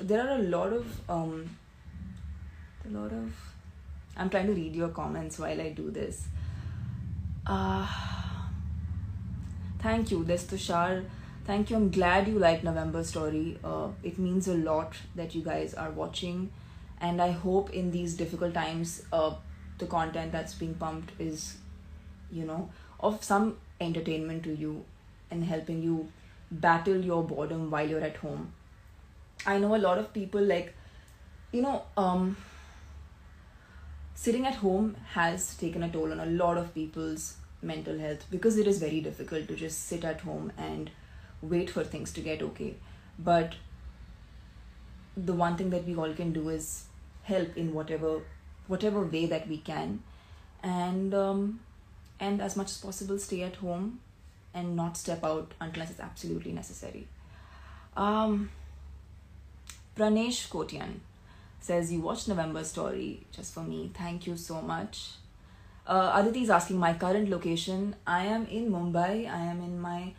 there are a lot of. I'm trying to read your comments while I do this. Uh, Thank you. There's Tushar. Thank you. I'm glad you like November Story. It means a lot that you guys are watching, and I hope in these difficult times, the content that's being pumped is, of some entertainment to you and helping you battle your boredom while you're at home. I know a lot of people like, you know, sitting at home has taken a toll on a lot of people's mental health because it is very difficult to just sit at home and wait for things to get okay. But the one thing that we all can do is help in whatever way that we can, and as much as possible stay at home and not step out unless it's absolutely necessary. Um, Pranesh Kotian says, you watched November Story just for me. Thank you so much. Aditi is asking my current location. I am in Mumbai. I am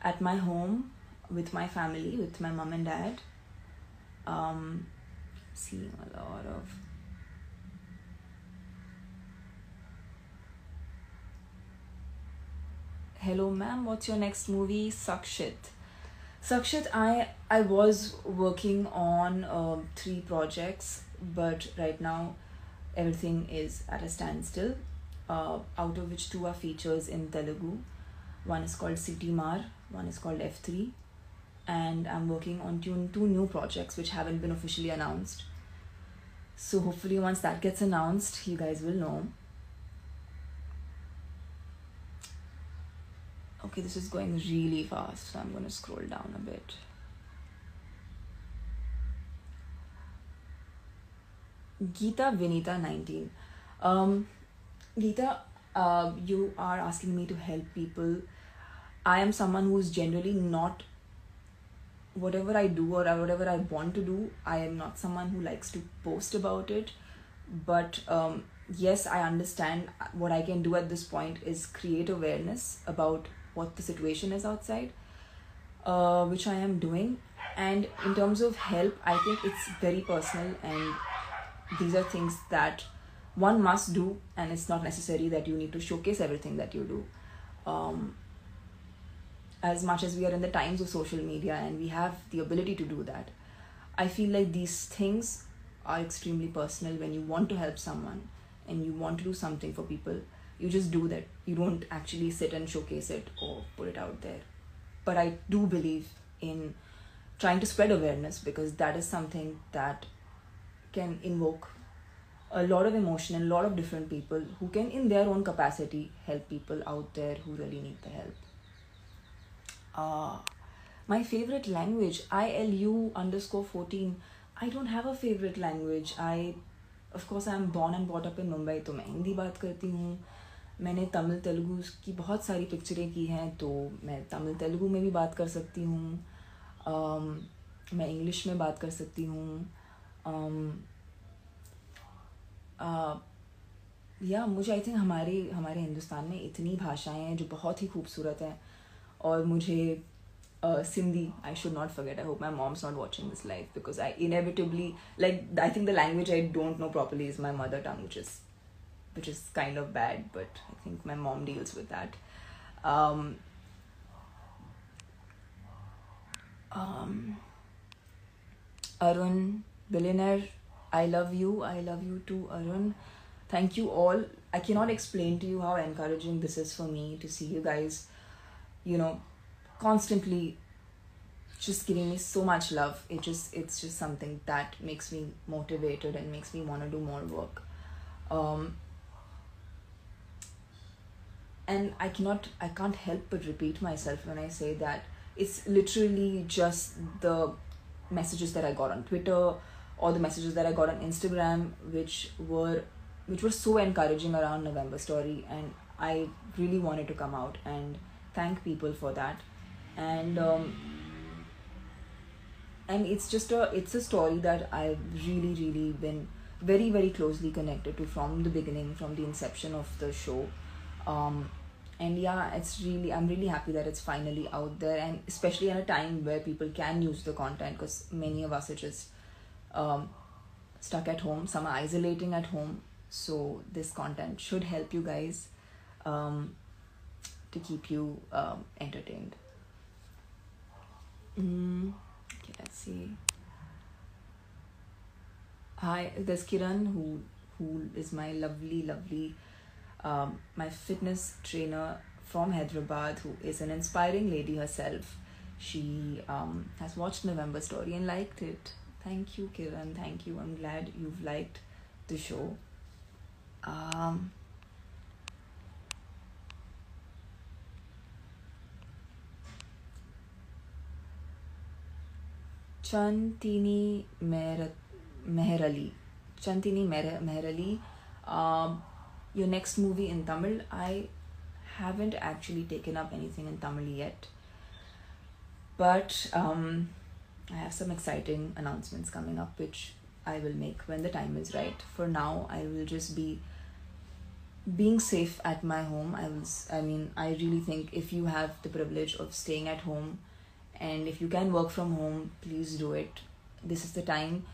at my home with my family, with my mom and dad. Seeing a lot of. Hello, ma'am. What's your next movie? Sakshit. Sakshit, I was working on 3 projects, but right now everything is at a standstill. Out of which 2 are features in Telugu. One is called City Mar, one is called F3, and I'm working on 2 new projects which haven't been officially announced. So hopefully once that gets announced, you guys will know. Okay, this is going really fast, so I'm going to scroll down a bit. Geeta Vinita 19. Geeta, you are asking me to help people. I am someone who's generally not, whatever I do or whatever I want to do, I am not someone who likes to post about it. But yes, I understand what I can do at this point is create awareness about what the situation is outside, which I am doing. And in terms of help, I think it's very personal, and these are things that one must do, and it's not necessary that you need to showcase everything that you do. As much as we are in the times of social media and we have the ability to do that, I feel like these things are extremely personal. When you want to help someone and you want to do something for people, you just do that. You don't actually sit and showcase it or put it out there. But I do believe in trying to spread awareness, because that is something that can invoke a lot of emotion in a lot of different people who can, in their own capacity, help people out there who really need the help. My favorite language, ILU_14. I don't have a favorite language. Of course, I'm born and brought up in Mumbai, तो मैं हिंदी बात करती हूँ. मैंने तमिल तेलुगु की बहुत सारी पिक्चरें की हैं, तो मैं तमिल तेलुगु में भी बात कर सकती हूँ. मैं इंग्लिश में बात कर सकती हूँ. या मुझे आई थिंक हमारे हिंदुस्तान में इतनी भाषाएं हैं जो बहुत ही खूबसूरत हैं. और मुझे Sindhi, I should not forget. I hope my mom's not watching this live, because I inevitably, I think the language I don't know properly is my mother tongue, which is kind of bad, but I think my mom deals with that. Arun, billionaire, I love you too, Arun. Thank you all. I cannot explain to you how encouraging this is for me to see you guys, constantly just giving me so much love. It's just something that makes me motivated and makes me want to do more work. And I can't help but repeat myself when I say that it's literally just the messages that I got on Twitter or the messages that I got on Instagram, which were so encouraging around November Story, and I really wanted to come out and thank people for that. And it's a story that I've really, really been very, very closely connected to from the beginning, from the inception of the show. And yeah, I'm really happy that it's finally out there, and especially in a time where people can use the content, because many of us are just um, stuck at home, some are isolating at home. So this content should help you guys um, to keep you entertained. Okay, let's see. Hi, there's Kiran, who is my lovely my fitness trainer from Hyderabad, who is an inspiring lady herself. She has watched November Story and liked it. Thank you, Kiran. Thank you. I'm glad you've liked the show. Um, Chantini Meherali. Chantini Meherali. Your next movie in Tamil. I haven't actually taken up anything in Tamil yet, but I have some exciting announcements coming up, which I will make when the time is right. For now, I will just be being safe at my home. I really think if you have the privilege of staying at home, and if you can work from home, please do it. This is the time.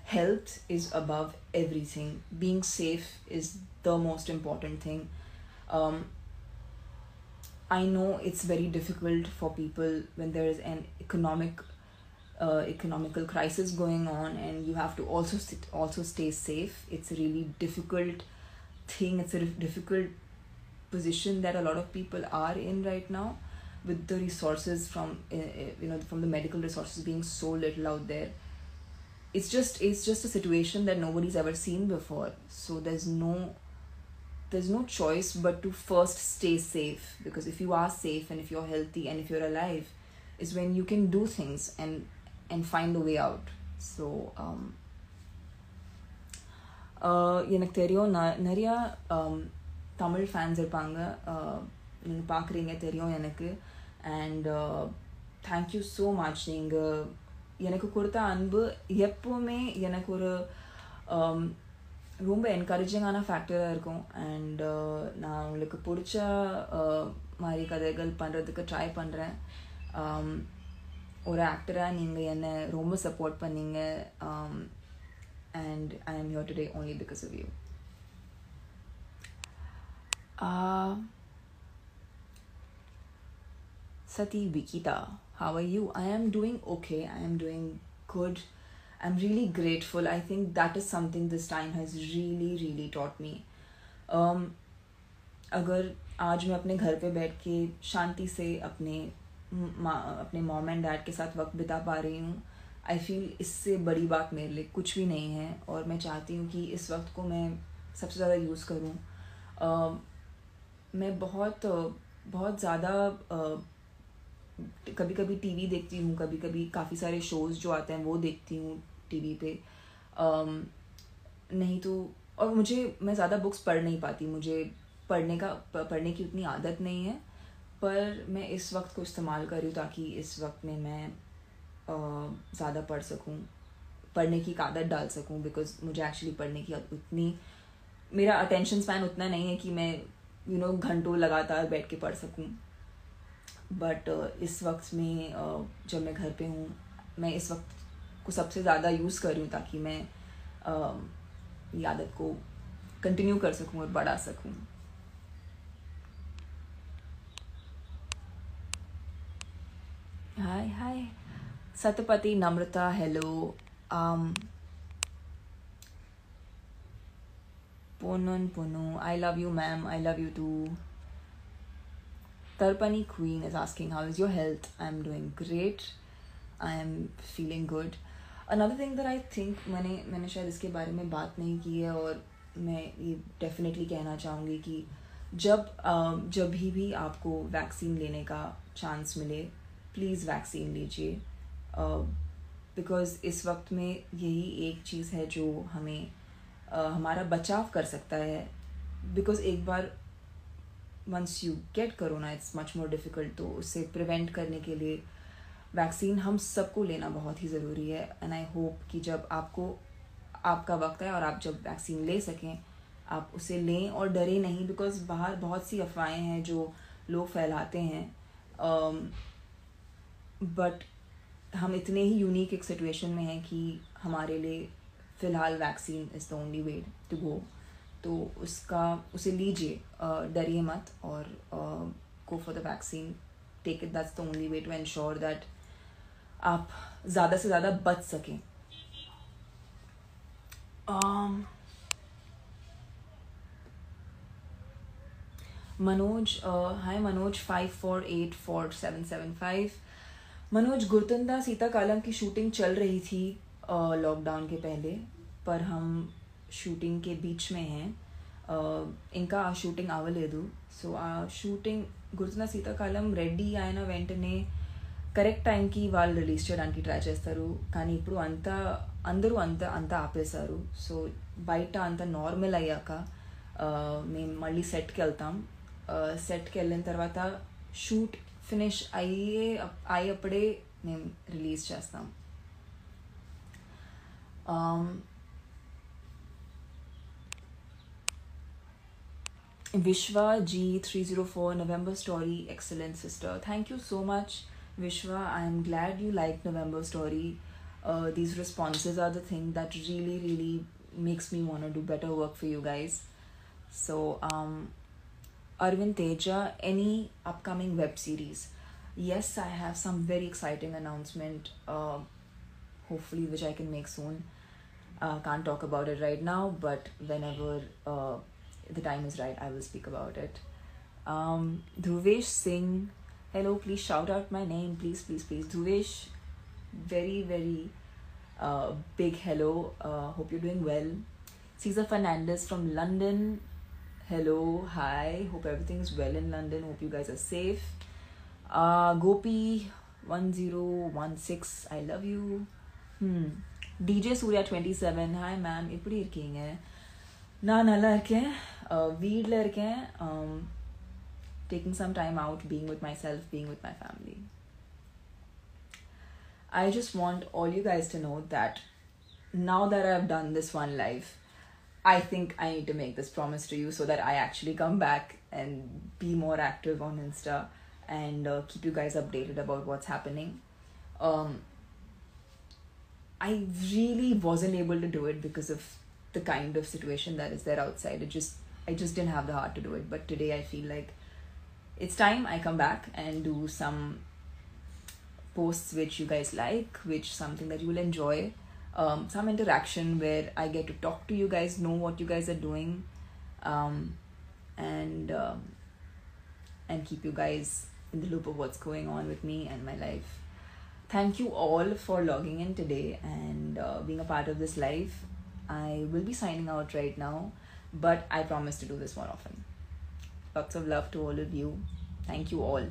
Health is above everything. Being safe is the most important thing. um, I know it's very difficult for people when there is an economical crisis going on, and you have to also stay safe. It's a really difficult thing. It's a difficult position that a lot of people are in right now, with the resources from the medical resources being so little out there. It's just a situation that nobody's ever seen before. So there's no choice but to first stay safe, because if you are safe and if you're healthy and if you're alive, is when you can do things and find a way out. So எனக்கு தெரியும் நிறையா Tamil fans இருப்பாங்க, நீங்கள் பார்க்குறீங்க தெரியும் எனக்கு. And thank you so much. நீங்கள் எனக்கு கொடுத்த அன்பு எப்போவுமே எனக்கு ஒரு ரொம்ப என்கரேஜிங்கான ஃபேக்டராக இருக்கும். அண்ட் நான் உங்களுக்கு பிடிச்ச மாதிரி கதைகள் பண்ணுறதுக்கு ட்ரை பண்ணுறேன். ஒரு ஆக்டராக நீங்கள் என்னை ரொம்ப சப்போர்ட் பண்ணீங்க, and I am here today only because of you. Sati Vikita, how are you? I am doing okay. I am doing good. I'm really grateful. I think that is something this time has really taught me. अगर आज मैं अपने घर पे बैठ के शांति से अपने मॉम एंड डैड के साथ वक्त बिता पा रही हूँ, आई फील इससे बड़ी बात मेरे लिए कुछ भी नहीं है. और मैं चाहती हूँ कि इस वक्त को मैं सबसे ज़्यादा यूज़ करूँ. मैं बहुत ज़्यादा कभी कभी टीवी देखती हूँ, कभी कभी काफ़ी सारे शोज़ जो आते हैं वो देखती हूँ टीवी पे. नहीं तो और मैं ज़्यादा बुक्स पढ़ नहीं पाती. मुझे पढ़ने की उतनी आदत नहीं है, पर मैं इस वक्त को इस्तेमाल कर रही हूँ ताकि इस वक्त में मैं ज़्यादा पढ़ सकूँ, पढ़ने की एक आदत डाल सकूँ. बिकॉज मुझे एक्चुअली पढ़ने की मेरा अटेंशन स्पैन उतना नहीं है कि मैं घंटों लगातार बैठ के पढ़ सकूँ. बट इस वक्त में जब मैं घर पे हूँ, मैं इस वक्त को सबसे ज़्यादा यूज़ कर रही हूँ ताकि मैं ये आदत को कंटिन्यू कर सकूँ और बढ़ा सकूँ. हाय Satapati, Namrata, hello. Ponu, I love you, ma'am. I love you too. Tarpani Queen is asking, how is your health? I'm doing great. I am feeling good. Another thing that I think मैंने शायद इसके बारे में बात नहीं की है, और मैं ये डेफिनेटली कहना चाहूँगी कि जब भी आपको वैक्सीन लेने का चांस मिले, प्लीज़ वैक्सीन लीजिए. बिकॉज़ इस वक्त में यही एक चीज़ है जो हमें हमारा बचाव कर सकता है. बिकॉज़ एक बार once you get corona, it's much more difficult. तो उससे प्रिवेंट करने के लिए वैक्सीन हम सबको लेना बहुत ही ज़रूरी है. एंड आई होप कि जब आपका वक्त है और आप जब वैक्सीन ले सकें, आप उसे लें और डरे नहीं, बिकॉज बाहर बहुत सी अफवाहें हैं जो लोग फैलाते हैं. बट हम इतने ही यूनिक एक सिचुएशन में हैं कि हमारे लिए फ़िलहाल vaccine is the only way to go. तो उसे लीजिए, डरिए मत, और go for the vaccine. Take it, that's the only way to ensure that आप ज़्यादा से ज़्यादा बच सकें. मनोज, हाय मनोज 54844775. मनोज, गुरतंदा सीता कालम की शूटिंग चल रही थी लॉकडाउन के पहले, पर हम शूटिंग के बीच में हैं. ఇంకా ఆ షూటింగ్ అవ్వలేదు. సో ఆ షూటింగ్ గుర్తున్న శీతాకాలం రెడీ అయిన వెంటనే కరెక్ట్ టైంకి వాళ్ళు రిలీజ్ చేయడానికి ట్రై చేస్తారు. కానీ ఇప్పుడు అందరూ అంతా ఆపేశారు. సో బయట అంతా నార్మల్ అయ్యాక మేము మళ్ళీ సెట్కి వెళ్తాం. సెట్కి వెళ్ళిన తర్వాత షూట్ ఫినిష్ అయ్యేప్పుడే మేము రిలీజ్ చేస్తాం. Vishwa G304 November Story, excellent sister. Thank you so much, Vishwa. I am glad you liked November Story. These responses are the thing that really makes me want to do better work for you guys. So Arvind Teja, any upcoming web series? Yes, I have some very exciting announcement, hopefully, which I can make soon. Can't talk about it right now, but whenever the time is right, I will speak about it. Dhruvesh Singh, hello, please shout out my name, please. Dhruvesh, very big hello. Hope you're doing well. Cesar Fernandez from London, hello, hi, hope everything is well in London, hope you guys are safe. Gopi 1016, I love you. DJ Surya 27, hi ma'am, எப்படி இருக்கீங்க? நான் நல்லா இருக்கேன், வீட்டில் இருக்கேன், taking some time out, being with myself, being with my family. I just want all you guys to know that now that I've done this one live, I think I need to make this promise to you so that I actually come back and be more active on Insta and keep you guys updated about what's happening. I really wasn't able to do it because of the kind of situation that is there outside. I just didn't have the heart to do it. But today I feel like it's time I come back and do some posts which you guys like, which something that you will enjoy, some interaction where I get to talk to you guys, know what you guys are doing, and keep you guys in the loop of what's going on with me and my life. Thank you all for logging in today and being a part of this live. I will be signing out right now, but I promise to do this more often. Lots of love to all of you. Thank you all.